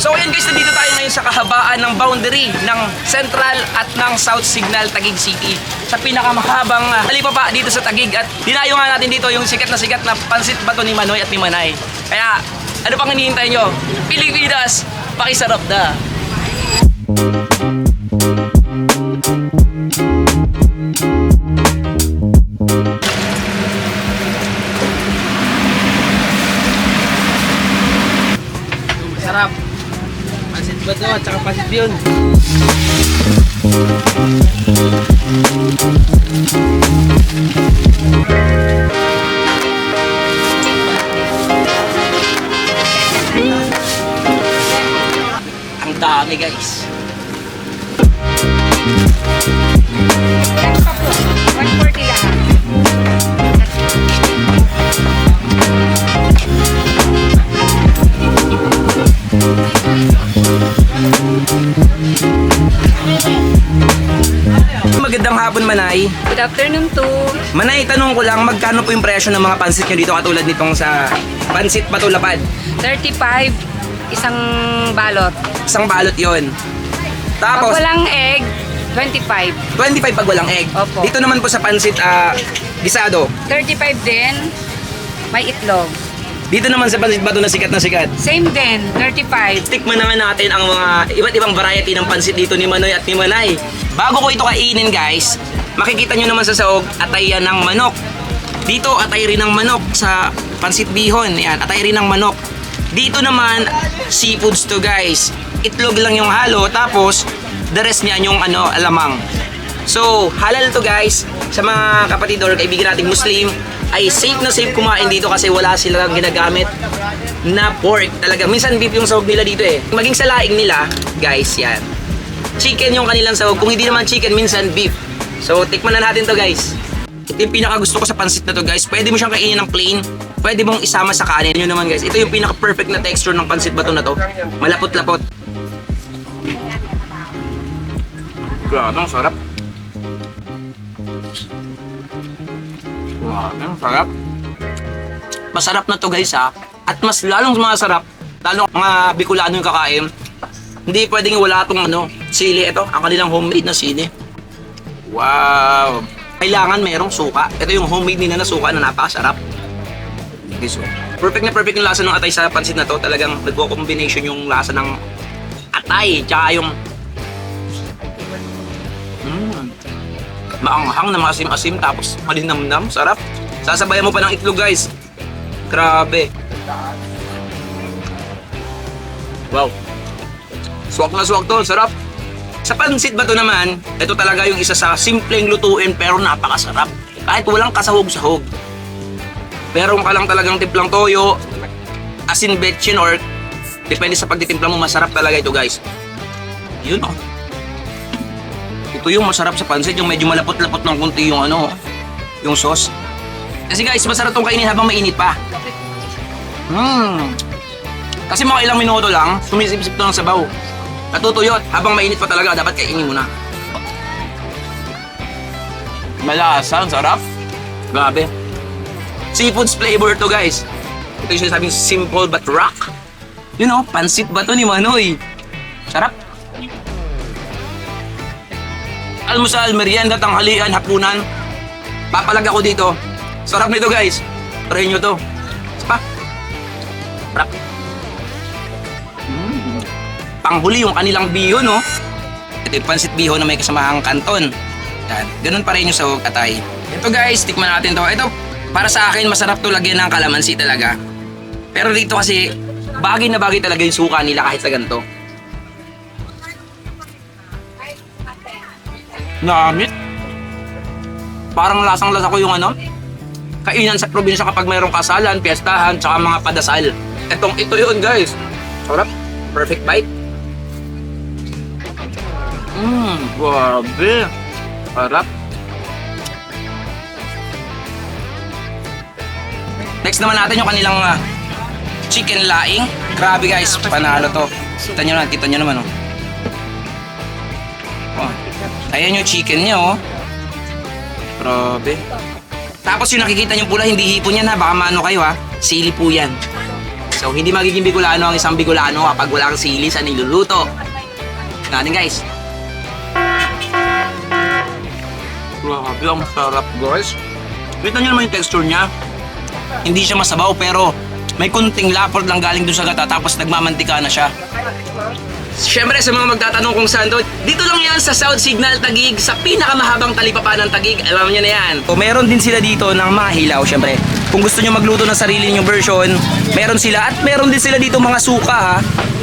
So ayan guys, nandito tayo ngayon sa kahabaan ng boundary ng Central at ng South Signal, Taguig City. Sa pinakamahabang halipapa dito sa Taguig. At dinayo nga natin dito yung sikat na pansit bato ni Manoy at ni Manay. Kaya ano pang hinihintay nyo? Pilipinas, pakisarap na! Sarap! Pansit bato at saka pansit yun. Ang dami guys. Magandang hapon, Manay. Good afternoon to. Manay, tanong ko lang, magkano po yung presyo ng mga pansit nyo dito katulad nitong sa Pansit Bato Lapad? 35, isang balot. Isang balot yon. Pag Tapos, walang egg, 25. 25 pag walang egg. Opo. Dito naman po sa pansit gisado. 35 din, may itlog. Dito naman sa Pansit Bato na sikat. Same din, 35. Tikman naman natin ang mga iba't ibang variety ng pansit dito ni Manoy at ni Manay. Bago ko ito kainin guys, makikita nyo naman sa sahog, atay yan ng manok. Dito, atay rin ng manok sa pansit bihon. Yan, atay rin ng manok. Dito naman, seafoods to guys. Itlog lang yung halo, tapos the rest niyan yung alamang. So, halal to guys. Sa mga kapatid or kaibigan nating Muslim, ay safe na safe kumain dito kasi wala silang ginagamit na pork. Talaga, minsan beef yung sahog nila dito eh. Maging sa laing nila, guys, yan. Chicken yung kanilang sahog. Kung hindi naman chicken, minsan beef. So, tikman na natin to guys. Ito yung pinaka gusto ko sa pansit na to guys. Pwede mo siyang kainin ng plain. Pwede mong isama sa kanin. Yun naman guys. Ito yung pinaka perfect na texture ng pansit bato na to. Malapot-lapot. Grabe, ang sarap. Wow, ang sarap. Masarap na to guys ha. At mas lalong masarap, lalong mga Bicolano yung kakain. Hindi pwedeng wala itong sili. Ito, ang kanilang homemade na sili. Wow. Kailangan merong suka. Ito yung homemade nila na suka na napakasarap. Okay, so, perfect na perfect yung lasa ng atay sa pansit na to. Talagang nagko-combination yung lasa ng atay. Tsaka yung maanghang na maasim-asim tapos malinamnam. Sarap. Sasabayan mo pa ng itlog guys. Grabe. Wow. Swak na swak to. Sarap. Sa pansit bato naman, ito talaga yung isa sa simpleng lutuin pero napakasarap. Kahit walang kasahog-sahog. Meron ka lang talagang timplang toyo, asin betchin or depende sa pagtitimpla mo, masarap talaga ito guys. Yun oh. Ito yung masarap sa pansit, yung medyo malapot-lapot ng kunti yung yung sauce. Kasi guys, masarap tong kainin habang mainit pa. Kasi mga ilang minuto lang, sumisip-sip to ng sabaw. Natutuyot, habang mainit pa talaga, dapat kainin mo na. Malasa, ang sarap. Grabe. Seafoods flavor to guys. Ito yung sinasabing simple but rock. You know, pansit ba to ni Manoy? Sarap. Almusal, merienda, tanghalian, hapunan. Papalag ako dito. Sarap nito guys. Try nyo to. Pa. Sarap. Panghuli yung kanilang bihon, no? Ito yung pansit bihon na may kasamahang kanton. Yan. Ganun pa rin yung sahog atay. Ito guys, tikman natin to. Ito, para sa akin, masarap to lagyan ng kalamansi talaga. Pero dito kasi, bagay na bagay talaga yung suka nila kahit sa ganito. Namit. Parang lasang-lasa ko yung kainan sa probinsya kapag mayroong kasalan, piyestahan, tsaka mga padasal. Ito yun guys. Sarap. Perfect bite. Grabe. Sarap. Next naman natin yung kanilang chicken laing. Grabe guys, panalo to. Kita nyo naman oh. Ayan yung chicken niya oh. Grabe. Tapos yung nakikita nyo pula, hindi hipon yan ha. Baka maano kayo ha. Sili po yan. So, hindi magiging Bicolano ang isang Bicolano kapag wala kang sili sa niluluto. Natin guys. Grabe, ang sarap guys. Kita nyo naman yung texture niya. Hindi siya masabaw pero may kunting lapot lang galing dun sa gata tapos nagmamantika na siya. Siyempre sa mga magtatanong kung saan to, dito lang yan sa South Signal Taguig, sa pinakamahabang talipapa ng Taguig. Alam niyo na yan. So, meron din sila dito ng mga hilaw, siyempre. Kung gusto nyo magluto ng sarili nyong version, meron sila. At meron din sila dito mga suka ha.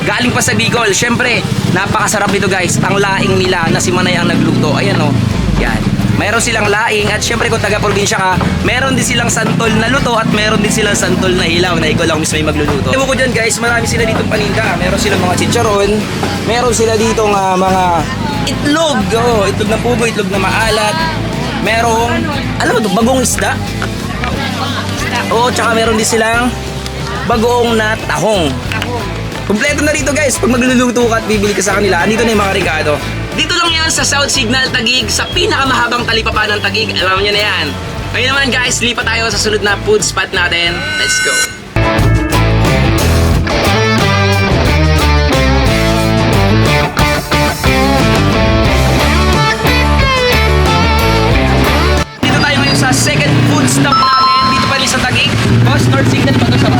Galing pa sa Bicol. Siyempre, napakasarap nito guys. Ang laing nila na si Manay ang nagluto. Ayan o. Yan. Meron silang laing at syempre kung taga-probinsya ka, meron din silang santol na luto at meron din silang santol na hilaw na ikaw lang mismo yung magluluto. Ewan ko dyan guys, marami sila ditong paninda. Meron silang mga chicharon, meron sila ditong mga itlog. Oh, itlog na pugo, itlog na maalat. Merong, alam mo to, bagong isda. Oo, tsaka meron din silang bagoong na tahong. Kompleto na rito guys, pag magluluto ka at bibili ka sa kanila, andito na yung mga Ricardo. Dito lang yan sa South Signal Taguig, sa pinakamahabang talipapa ng Taguig. Alam niyo na yan. Ngayon naman guys, lipat tayo sa sunod na food spot natin. Let's go! Dito tayo ngayon sa second food stop natin. Dito pa rin sa Taguig. Boss, North Signal pa to sa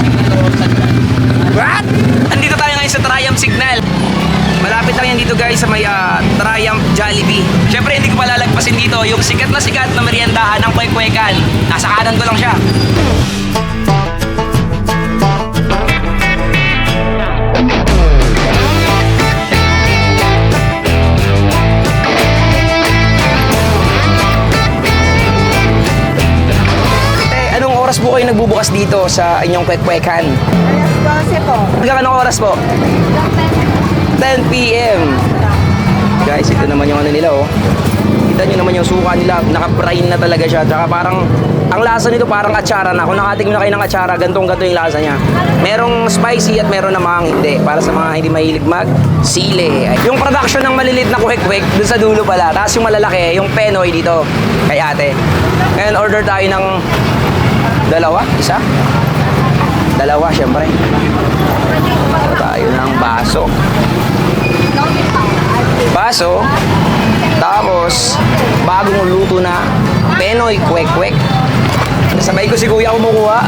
What? Andito tayo ngayon sa Triumph Signal. Malapit lang yan dito guys sa may Triumph Jollibee. Siyempre hindi ko palalagpasin dito yung sikat na meriendahan ng Kwek-Kwekan. Nasa kanan ko lang siya. Anong oras po kayo nagbubukas dito sa inyong Kwek-Kwekan? Alas 12 po. Hanggang anong oras po? 10 p.m. Guys, ito naman yung ano nila oh. Kita nyo naman yung suka nila, naka-brine na talaga siya. Tsaka parang, ang lasa nito parang atsara na. Kung nakatingin na kayo ng atsara, gantong-ganto yung lasa niya. Merong spicy at meron namang hindi. Para sa mga hindi mahilig mag-sili. Yung production ng malilit na kuhek-kwek, dun sa dulo pala. Tapos yung malalaki, yung Penoy dito, kay ate. Ngayon, order tayo ng dalawa, isa. Dalawa, syempre. Tayo ng baso. Baso. Tapos, bagong luto na Penoy Kwek-Kwek. Sabay ko si kuya kumukuha.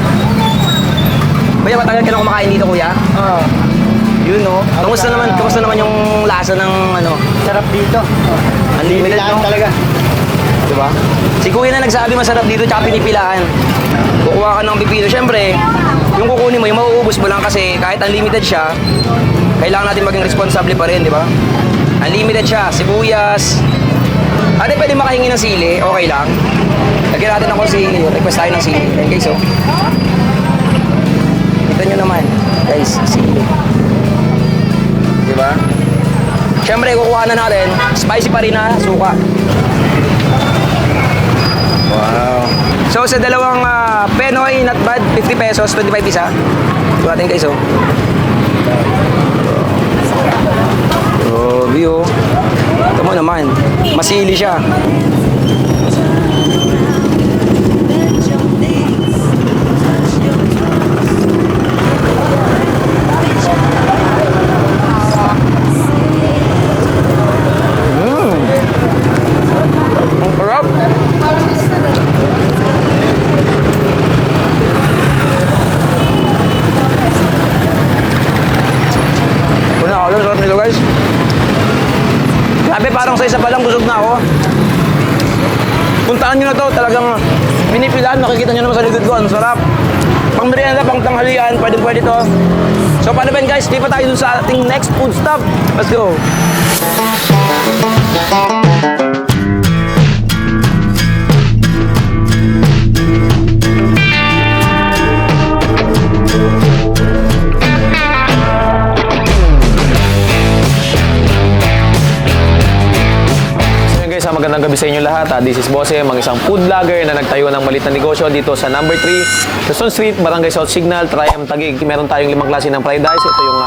Kuya, matagal ka na kumakain dito, kuya? Oo. Yun, no? Kamusta naman yung lasa ng ano? Sarap dito. Unlimited, no? Talaga. Diba? Si kuya na nagsabi masarap dito tsaka pinipilaan. Kukuha ka ng pipino. Siyempre, yung kukunin mo, yung mauubos mo lang kasi kahit unlimited siya, kailangan natin maging responsable pa rin, di ba? Unlimited siya, sibuyas. Ate, pwede makahingi ng sili, okay lang. Lagyan natin ako sili, request tayo ng sili. Ayan guys, oh. Kita nyo naman, guys, sili. Di ba? Siyempre, kukuha na natin, spicy pa rin na suka. Wow. So sa dalawang Penoy, not bad, 50 pesos, 25 isa. So natin guys, oh. Grabe, oh. Ito mo naman, masili siya. Ang sarap. Sarap nito guys. Grabe, parang sa isa pa lang busog na ako. Puntaan nyo na to, talagang pinipilaan, nakikita nyo naman sa likod ko, ang sarap. Pang merienda, pang tanghalian, pwede to. So paano ba guys, lipat tayo dun sa ating next food stop. Let's go. magandang gabi sa inyo lahat. This is Bosse, mga isang food vlogger na nagtayo ng maliit na negosyo dito sa number 3, Quezon Street, Barangay South Signal, Triam, Taguig. Meron tayong 5 klase ng fried rice. Ito yung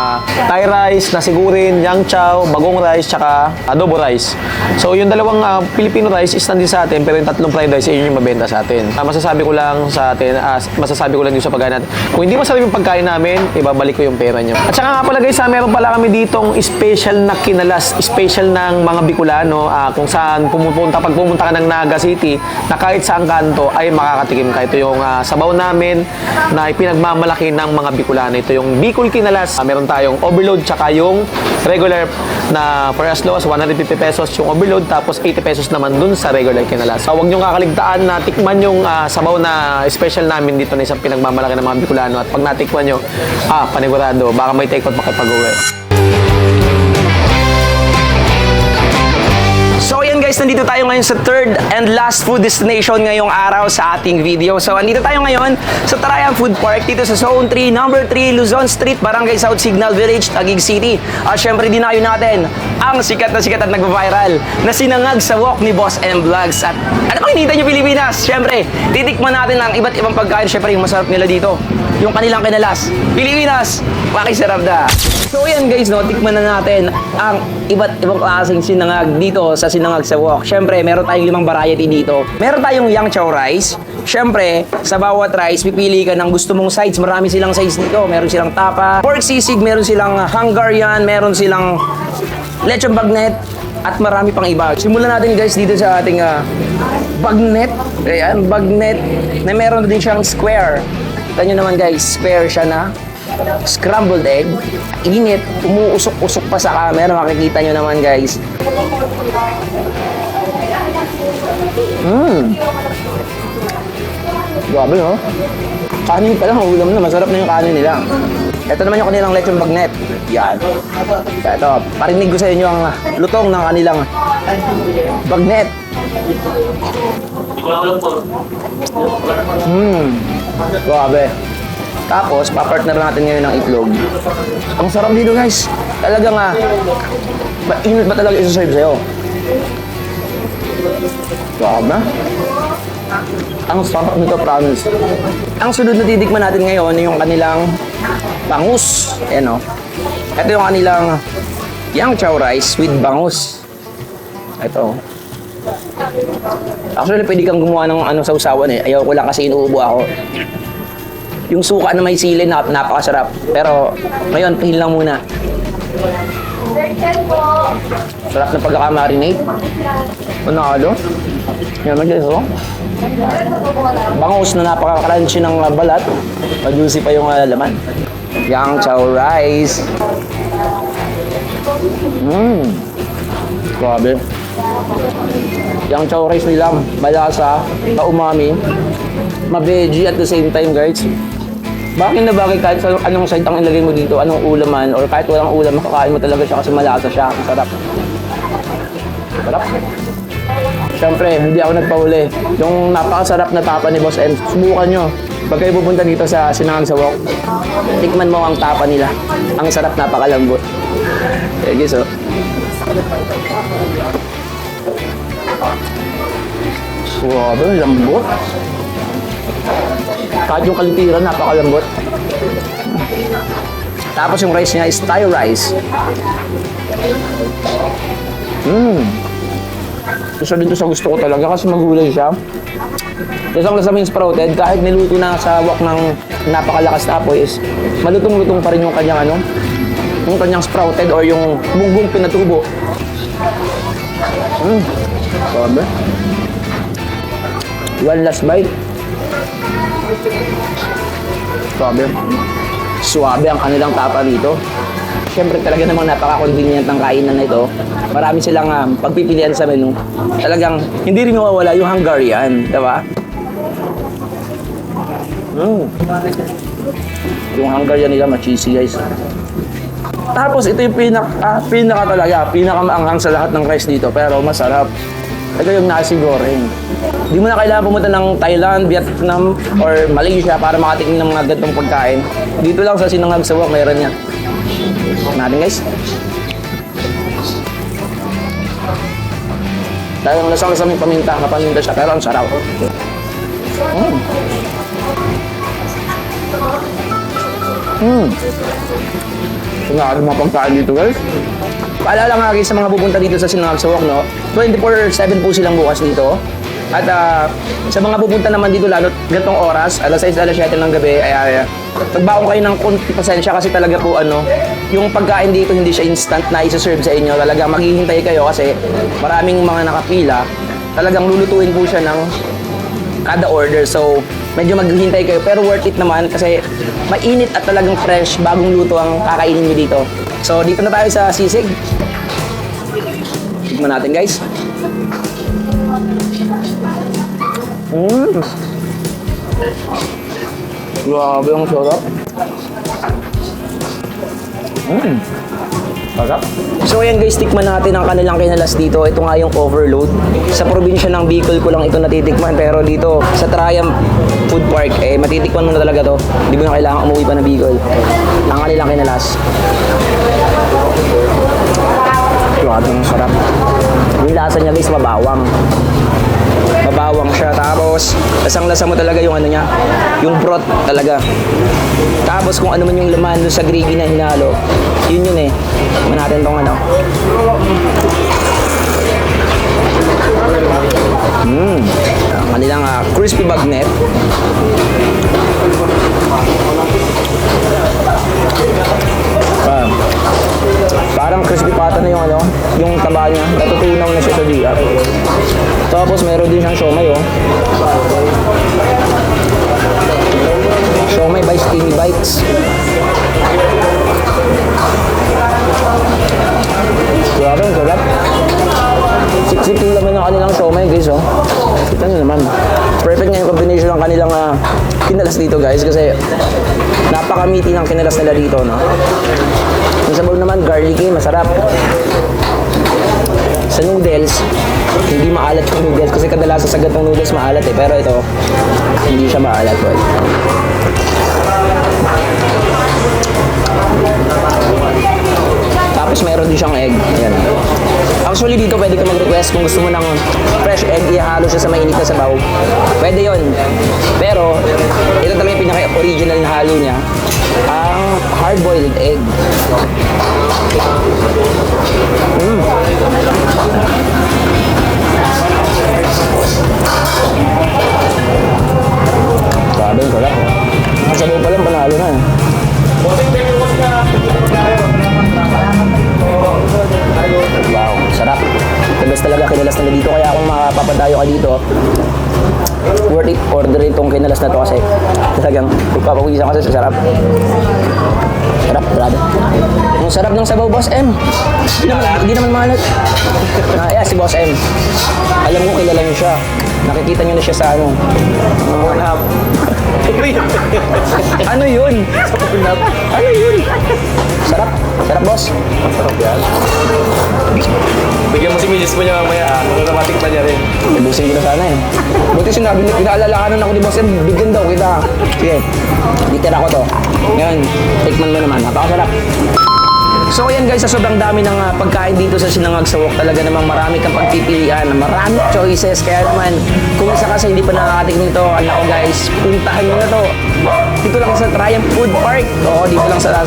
Thai rice, nasigurin, yang chow, bagong rice, tsaka adobo rice. So yung dalawang Filipino rice is nandun sa atin, pero yung 3 fried rice, yun yung mabenta sa atin. Masasabi ko lang sa atin, masasabi ko lang dito sa pagkain natin, kung hindi masarap yung pagkain namin, ibabalik ko yung pera nyo. At saka nga pala guys, meron pala kami ditong special na kinalas, special ng mga Bicolano, kung saan pag pumunta ka ng Naga City, na kahit saan kanto ay makakatikim ka. Ito yung sabaw namin na ipinagmamalaki ng mga Bicolano. Ito yung Bicol Kinalas. Meron tayong overload tsaka yung regular na for as low as 150 pesos yung overload, tapos 80 pesos naman dun sa regular Kinalas. So, huwag nyo kakaligtaan na tikman yung sabaw na special namin dito na isang pinagmamalaki ng mga Bicolano. At pag natikman nyo, panigurado, baka may take out makipag-uwi. So ayan guys, nandito tayo ngayon sa third and last food destination ngayong araw sa ating video. So andito tayo ngayon sa Triam Food Park dito sa Zone 3, Number 3, Luzon Street, Barangay South Signal Village, Taguig City. At syempre dinayo natin ang sikat at nagva-viral na sinangag sa walk ni Boss M Vlogs. At ano bang hinihintay nyo Pilipinas? Syempre, titikman natin ang iba't ibang pagkain. Syempre yung masarap nila dito, yung kanilang kinalas. Pilipinas, pakisarap na! So ayan guys, no, tikman na natin ang iba't ibang klaseng sinangag dito sa Sinangag sa Wok. Syempre, meron tayong 5 variety dito. Meron tayong yang chow rice. Syempre, sa bawat rice, pipili ka ng gusto mong sides. Marami silang sides dito. Meron silang tapa, pork sisig, meron silang Hungarian, meron silang lechon bagnet, at marami pang iba. Simulan natin guys dito sa ating bagnet. Ayan, bagnet na meron din siyang square. Kita nyo naman guys, square siya na scrambled egg. Init, umuusok-usok pa sa camera. Makikita nyo naman guys. Grabe no? Kanin pa lang, ulam na. Masarap na yung kanin nila. Ito naman yung kanilang lechon bagnet. Yan. Ito, parinig ko sa inyo ang lutong ng kanilang bagnet. Grabe. Tapos, papartner natin ngayon ng itlog. Ang sarap dito guys. Talagang init ba talaga isa-serve sa'yo? Grabe. Ang sarap nito, promise. Ang sunod na titikman natin ngayon yung kanilang bangus. Ayan o. Ito yung kanilang yang chow rice with bangus. Ito. Actually, pwede kang gumawa ng sausawan eh. Ayaw ko lang kasi inuubo ako. Yung suka na may sili, napakasarap. Pero, ngayon, pahil lang muna. Sarap na pagkakamarinate. Panalo. Yan, mag-guys, oh. Bangus na napaka-crunchy ng balat. Majuicy pa yung laman. Yang chow rice. Grabe. Yang chow rice nila, malasa, umami, ma-veggie at the same time, guys. Bakit na bagay kahit sa anong side ang ilagay mo dito, anong ulaman, or kahit walang ulam, makakain mo talaga siya kasi malasa siya. Masarap. Sarap. Siyempre, hindi ako nagpahuli. Yung napakasarap na tapa ni Boss M, subukan nyo. Pag kayo pupunta dito sa Sinangag sa Wok, tikman mo ang tapa nila. Ang sarap, napakalambot. Okay, guys, oh. Grabe, lambot. Kahit yung kalitiran, napakalambot. Tapos yung rice niya is Thai rice. Isa dito sa gusto ko talaga kasi magulay siya. Lasang-lasa mo yung sprouted, kahit niluto na sa wok ng napakalakas na apoy is malutong-lutong pa rin yung kanyang yung kanyang sprouted or yung munggong pinatubo. Sabi. One last bite. Suabe ang kanilang tapa dito. Siyempre talaga namang napaka-convenient ng kainan na ito. Marami silang pagpipilian sa menu. Talagang hindi rin mawawala yung Hungarian, diba? Yung Hungarian nila ma-cheesy guys. Tapos ito yung pinakamaanghang sa lahat ng rice dito, pero masarap. Ito yung nasi goreng. Hindi mo na kailangan pumunta ng Thailand, Vietnam, or Malaysia para makatikim ng mga ganitong pagkain. Dito lang sa Sinangag sa Wok, meron yan. Natin guys. Talagang lasang-lasa may paminta, kapaminta siya, pero ang sarap. Tingnan mga pagkain dito, guys. Paalala nga guys sa mga pupunta dito sa Sinangag Sawok, no? 24/7 po silang bukas dito. At sa mga pupunta naman dito, lalo gantong oras, alas 6, alas 7 ng gabi, ay magbaon kayo ng konti pasensya kasi talaga po yung pagkain dito hindi siya instant na isa-serve sa inyo. Talagang maghihintay kayo kasi maraming mga nakapila. Talagang lulutuin po siya ng kada order. So, medyo maghihintay kayo pero worth it naman kasi mainit at talagang fresh, bagong luto ang kakainin nyo dito. So, dito na tayo sa sisig. Tignan natin guys. Grabe ang sarap. Sarap. So ayan guys, tikman natin ang kanilang kinalas dito. Ito nga yung overload. Sa probinsya ng Bicol ko lang ito natitikman. Pero dito sa Triumph Food Park, matitikman mo na talaga to. Hindi mo na kailangan umuwi pa na Bicol. Ang kanilang kinalas. Grabe ang sarap. Yung lasa niya guys, mabawang. Mabawang siya. Tapos, lasang-lasa mo talaga yung niya. Yung broth talaga. Tapos, kung ano man yung laman doon sa gravy na hinalo, yun eh. Tignan natin tong Ang kanilang crispy bagnet. Parang crispy pata na yung taba niya. Natutunaw na siya sa diya. Tapos meron din siyang siomay Siomay by Steamy Bites. Grabe ang sarap. Siksik yung laman ng kanilang siomay guys Kita nyo naman. Perfect nga yung combination ng kanilang kinalas dito guys kasi napakamiti ng kinalas nila dito Yung sabaw naman garlicky, masarap. Sa noodles, hindi maalat yung noodles kasi kadalasan sa gatong noodles maalat pero ito, hindi siya maalat Tapos meron din siyang egg. Ayan. Actually dito pwede ka mag-request kung gusto mo ng fresh egg, ihalo siya sa mainit na sabaw. Pwede yon. Pero ito talaga yung pinaka-original na halo niya. Ang hard-boiled egg. Grabe yung sarap. Ang sabaw pa lang, panalo na Wow, sarap. The best talaga kinalas nila dito. Kaya kung makapapadayo ka dito, worth it order itong kinalas na to kasi talagang pagpapawisan kasi sa sarap. Sarap, grabe. Ang sarap ng sabaw, Boss M. Hindi naman mahalat. Si Boss M. Alam mo, kilala niyo siya. Nakikita niyo na siya sa Ano yun? Ano yun? Sarap. Sarap, boss. Sarap yan. Bigyan mo si Milis mo niya mamaya automatic pa niya rin. Ibusin ko na sana Buti sinabi, inaalalahanan ako ni Boss M, bigyan daw kita. Sige, ditira ko to. Ngayon, tikman mo naman, napakasarap. So ayan guys, sa sobrang dami ng pagkain dito sa Sinangag Sawok, talaga namang marami kang pagpipilian, marami choices. Kaya naman, kung isa kasi hindi pa nakakatikim nito, ko guys, puntahan nyo na to. Dito lang sa Triumph Food Park. Oo, dito lang sa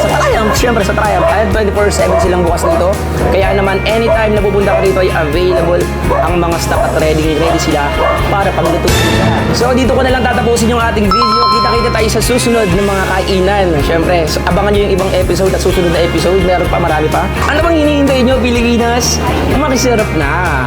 Triumph, syempre sa Triumph. At 24/7 silang bukas dito. Kaya naman, anytime na pupunta ka dito ay available ang mga stock at ready sila para paglutuin ka. So dito ko na lang tatapusin yung ating video. Kita-kita tayo sa susunod ng mga kainan. Syempre, abangan nyo yung ibang episode at susunod na episode. Meron pa, marami pa. Ano bang hinihintay nyo, Pilipinas? Makisarap na!